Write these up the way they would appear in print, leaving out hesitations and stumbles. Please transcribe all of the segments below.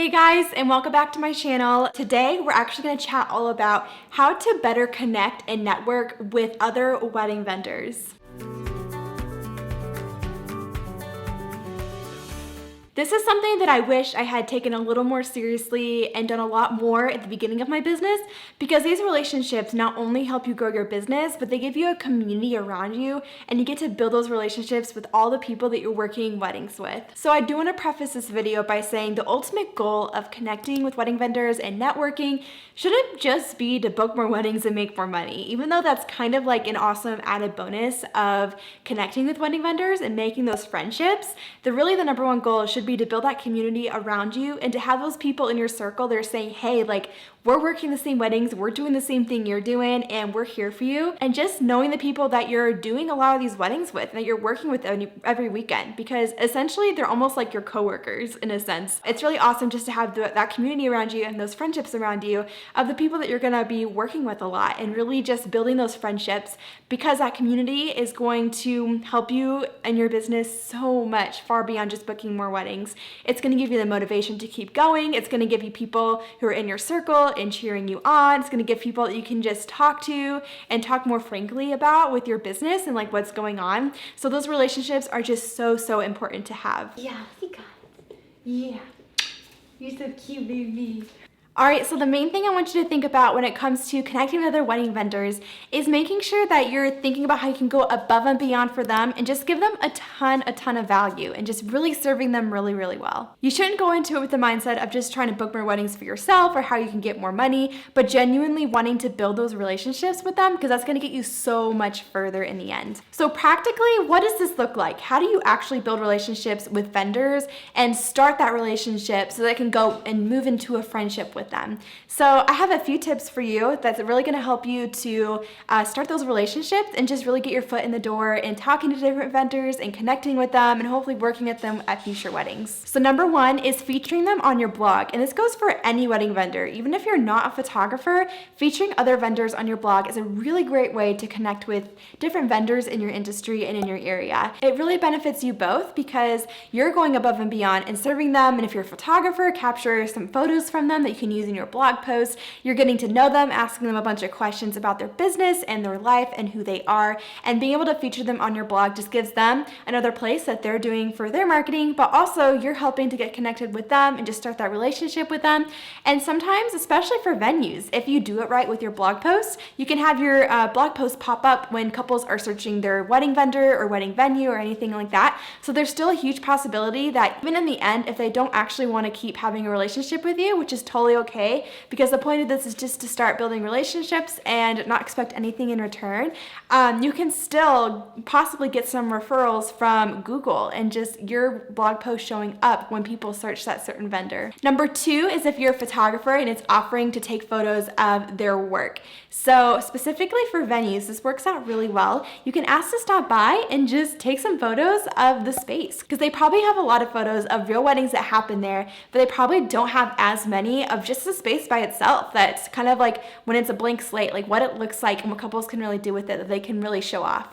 Hey guys, and welcome back to my channel. Today we're actually going to chat all about how to better connect and network with other wedding vendors. This is something that I wish I had taken a little more seriously and done a lot more at the beginning of my business, because these relationships not only help you grow your business, but they give you a community around you and you get to build those relationships with all the people that you're working weddings with. So I do want to preface this video by saying the ultimate goal of connecting with wedding vendors and networking shouldn't just be to book more weddings and make more money, even though that's kind of like an awesome added bonus of connecting with wedding vendors and making those friendships. The number one goal should be to build that community around you and to have those people in your circle that are saying, hey, like, we're working the same weddings, we're doing the same thing you're doing, and we're here for you. And just knowing the people that you're doing a lot of these weddings with, that you're working with every weekend, because essentially they're almost like your coworkers in a sense. It's really awesome just to have that community around you and those friendships around you of the people that you're gonna be working with a lot, and really just building those friendships, because that community is going to help you and your business so much, far beyond just booking more weddings. It's gonna give you the motivation to keep going. It's gonna give you people who are in your circle and cheering you on. It's going to give people that you can just talk to and talk more frankly about with your business and like what's going on. So those relationships are just so important to have. Yeah, you got it. Yeah, you're so cute, baby. All right, so the main thing I want you to think about when it comes to connecting with other wedding vendors is making sure that you're thinking about how you can go above and beyond for them and just give them a ton of value and just really serving them really well. You shouldn't go into it with the mindset of just trying to book more weddings for yourself or how you can get more money, but genuinely wanting to build those relationships with them, because that's gonna get you so much further in the end. So practically, what does this look like? How do you actually build relationships with vendors and start that relationship so that it can go and move into a friendship with them? So I have a few tips for you that's really going to help you to start those relationships and just really get your foot in the door and talking to different vendors and connecting with them and hopefully working with them at future weddings. So number one is featuring them on your blog. And this goes for any wedding vendor. Even if you're not a photographer, featuring other vendors on your blog is a really great way to connect with different vendors in your industry and in your area. It really benefits you both because you're going above and beyond and serving them. And if you're a photographer, capture some photos from them that you can use in your blog post. You're getting to know them, asking them a bunch of questions about their business and their life and who they are, and being able to feature them on your blog just gives them another place that they're doing for their marketing, but also you're helping to get connected with them and just start that relationship with them. And sometimes, especially for venues, if you do it right with your blog post, you can have your blog post pop up when couples are searching their wedding vendor or wedding venue or anything like that. So there's still a huge possibility that even in the end, if they don't actually want to keep having a relationship with you, which is totally okay, because the point of this is just to start building relationships and not expect anything in return, you can still possibly get some referrals from Google and just your blog post showing up when people search that certain vendor. Number two is if you're a photographer and it's offering to take photos of their work. So specifically for venues, this works out really well. You can ask to stop by and just take some photos of the space, because they probably have a lot of photos of real weddings that happen there, but they probably don't have as many of just the space by itself. That's kind of like when it's a blank slate, like what it looks like and what couples can really do with it that they can really show off.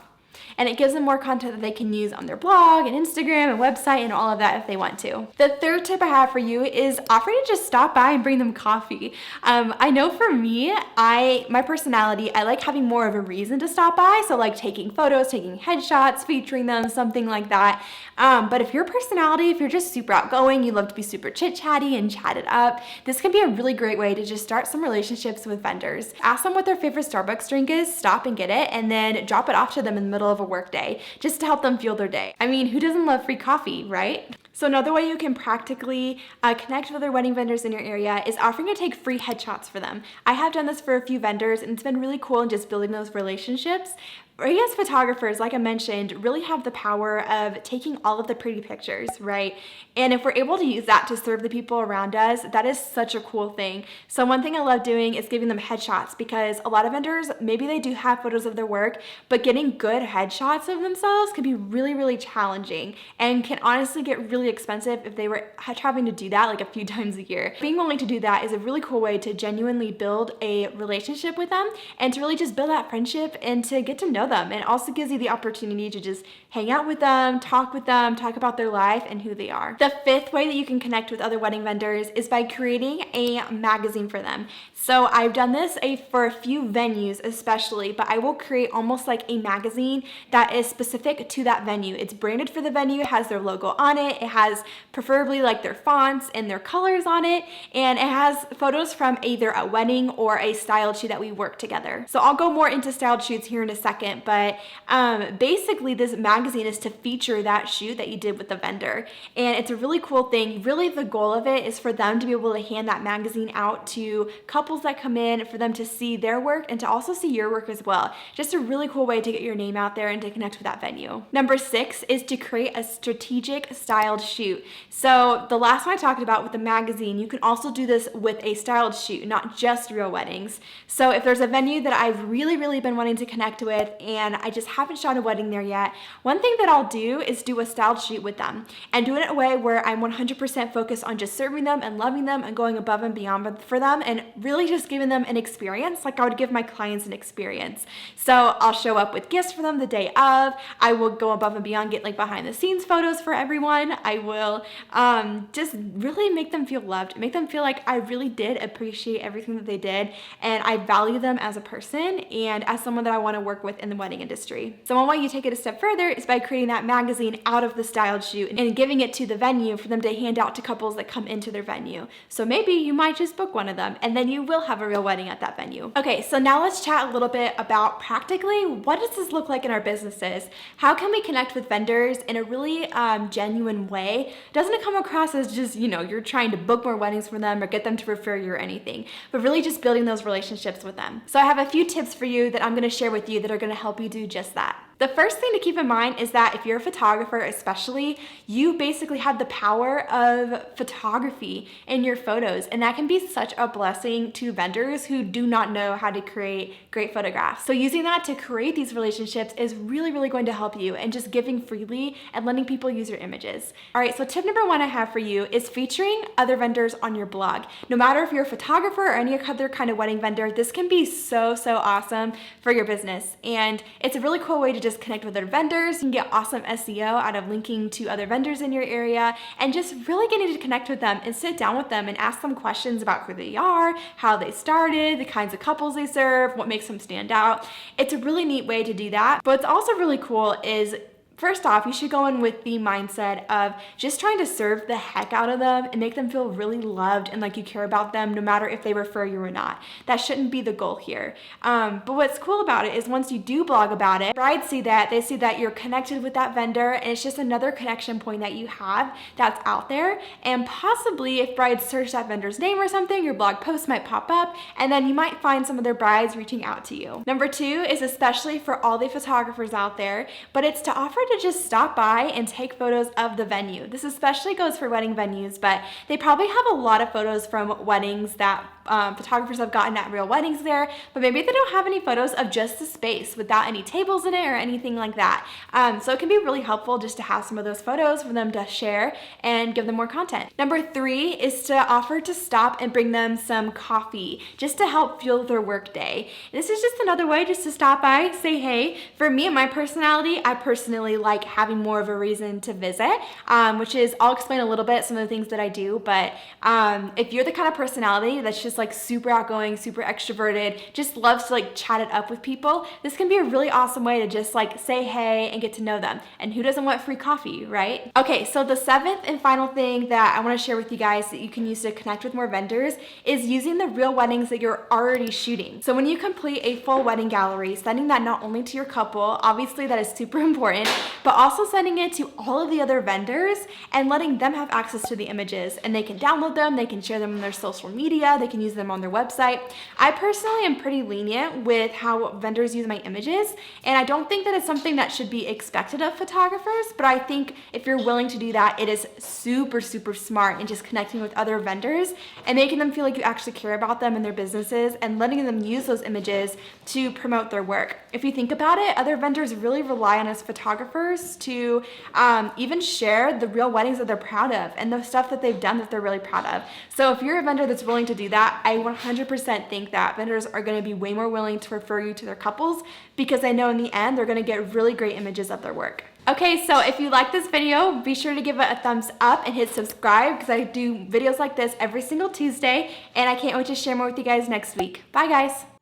And it gives them more content that they can use on their blog and Instagram and website and all of that if they want to. The third tip I have for you is offering to just stop by and bring them coffee. I know for me, my personality, I like having more of a reason to stop by. So like taking photos, taking headshots, featuring them, something like that. But if your personality, if you're just super outgoing, you love to be super chit-chatty and chat it up, this can be a really great way to just start some relationships with vendors. Ask them what their favorite Starbucks drink is, stop and get it, and then drop it off to them in the middle of a work day just to help them fuel their day. I mean, who doesn't love free coffee, right? So another way you can practically connect with other wedding vendors in your area is offering to take free headshots for them. I have done this for a few vendors and it's been really cool in just building those relationships. We as photographers, like I mentioned, really have the power of taking all of the pretty pictures, right? And if we're able to use that to serve the people around us, that is such a cool thing. So one thing I love doing is giving them headshots, because a lot of vendors, maybe they do have photos of their work, but getting good headshots of themselves can be really challenging and can honestly get really really expensive if they were having to do that like a few times a year. Being willing to do that is a really cool way to genuinely build a relationship with them and to really just build that friendship and to get to know them. And it also gives you the opportunity to just hang out with them, talk about their life and who they are. The fifth way that you can connect with other wedding vendors is by creating a magazine for them. So I've done this for a few venues especially, but I will create almost like a magazine that is specific to that venue. It's branded for the venue, it has their logo on it, it has preferably like their fonts and their colors on it, and it has photos from either a wedding or a styled shoot that we work together. So I'll go more into styled shoots here in a second, but basically this magazine is to feature that shoot that you did with the vendor. And it's a really cool thing. Really the goal of it is for them to be able to hand that magazine out to couples that come in, for them to see their work and to also see your work as well. Just a really cool way to get your name out there and to connect with that venue. Number 6 is to create a strategic styled shoot. So the last one I talked about with the magazine, you can also do this with a styled shoot, not just real weddings. So if there's a venue that I've really been wanting to connect with and I just haven't shot a wedding there yet, one thing that I'll do is do a styled shoot with them and do it in a way where I'm 100% focused on just serving them and loving them and going above and beyond for them and really just giving them an experience like I would give my clients an experience. So I'll show up with gifts for them the day of. I will go above and beyond, get like behind the scenes photos for everyone. I will just really make them feel loved, make them feel like I really did appreciate everything that they did and I value them as a person and as someone that I want to work with in the wedding industry. So one way you take it a step further is by creating that magazine out of the styled shoot and giving it to the venue for them to hand out to couples that come into their venue. So maybe you might just book one of them and then you will have a real wedding at that venue. Okay, so now let's chat a little bit about practically what does this look like in our businesses? How can we connect with vendors in a really genuine way? Doesn't it come across as just, you're trying to book more weddings for them or get them to refer you or anything, but really just building those relationships with them. So I have a few tips for you that I'm going to share with you that are going to help you do just that. The first thing to keep in mind is that if you're a photographer especially, you basically have the power of photography in your photos, and that can be such a blessing to vendors who do not know how to create great photographs. So using that to create these relationships is really going to help you, and just giving freely and letting people use your images. All right, so tip number 1 I have for you is featuring other vendors on your blog. No matter if you're a photographer or any other kind of wedding vendor, this can be so awesome for your business, and it's a really cool way to just connect with other vendors. You can get awesome SEO out of linking to other vendors in your area and just really getting to connect with them and sit down with them and ask them questions about who they are, how they started, the kinds of couples they serve, what makes them stand out. It's a really neat way to do that. But what's also really cool is, first off, you should go in with the mindset of just trying to serve the heck out of them and make them feel really loved and like you care about them no matter if they refer you or not. That shouldn't be the goal here. But what's cool about it is once you do blog about it, brides see that, they see that you're connected with that vendor and it's just another connection point that you have that's out there. And possibly if brides search that vendor's name or something, your blog post might pop up and then you might find some of their brides reaching out to you. Number 2 is especially for all the photographers out there, but it's to offer to just stop by and take photos of the venue. This especially goes for wedding venues, but they probably have a lot of photos from weddings that photographers have gotten at real weddings there, but maybe they don't have any photos of just the space without any tables in it or anything like that. So it can be really helpful just to have some of those photos for them to share and give them more content. Number 3 is to offer to stop and bring them some coffee just to help fuel their work day. This is just another way just to stop by, say hey. For me and my personality, I personally like having more of a reason to visit, which is, I'll explain a little bit some of the things that I do, but if you're the kind of personality that's just like super outgoing, super extroverted, just loves to like chat it up with people, this can be a really awesome way to just like say hey and get to know them. And who doesn't want free coffee, right? Okay, so the 7th and final thing that I want to share with you guys that you can use to connect with more vendors is using the real weddings that you're already shooting. So when you complete a full wedding gallery, sending that not only to your couple, obviously that is super important, but also sending it to all of the other vendors and letting them have access to the images, and they can download them, they can share them on their social media, they can use them on their website. I personally am pretty lenient with how vendors use my images, and I don't think that it's something that should be expected of photographers, but I think if you're willing to do that, it is super smart in just connecting with other vendors and making them feel like you actually care about them and their businesses and letting them use those images to promote their work. If you think about it, other vendors really rely on us photographers photographers to even share the real weddings that they're proud of and the stuff that they've done that they're really proud of. So if you're a vendor that's willing to do that, I 100% think that vendors are going to be way more willing to refer you to their couples, because I know in the end they're going to get really great images of their work. Okay, so if you like this video, be sure to give it a thumbs up and hit subscribe, because I do videos like this every single Tuesday, and I can't wait to share more with you guys next week. Bye guys!